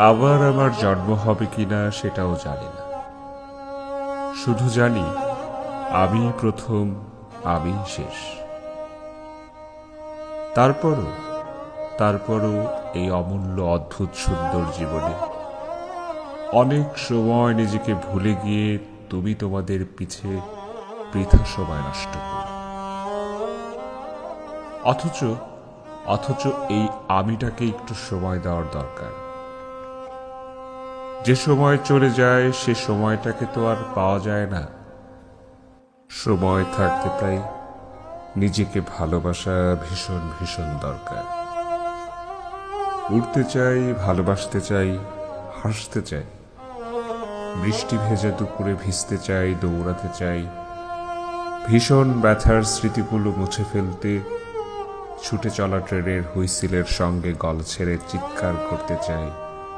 আবার আমার জন্ম হবে কিনা সেটাও জানি না, শুধু জানি আমি প্রথম, আমি শেষ। তারপরও এই অমূল্য অদ্ভুত সুন্দর জীবনে অনেক সময় নিজেকে ভুলে গিয়ে তুমি তোমাদের পিছে বৃথা সময় নষ্ট করো। অথচ এই আমিটাকে একটু সময় দেওয়ার দরকার। যে সময় চলে যায় সে সময়টাকে তো আর পাওয়া যায় না। সময় থাকতে তাই নিজেকে ভালোবাসা ভীষণ ভীষণ দরকার। উড়তে চাই, ভালোবাসতে চাই, হাসতে চাই, বৃষ্টি ভেজা দুপুরে ভিজতে চাই, দৌড়াতে চাই, ভীষণ ব্যথার স্মৃতিগুলো মুছে ফেলতে ছুটে চলা ট্রেনের হুইসিলের সঙ্গে গলা ছেড়ে চিৎকার করতে চাই।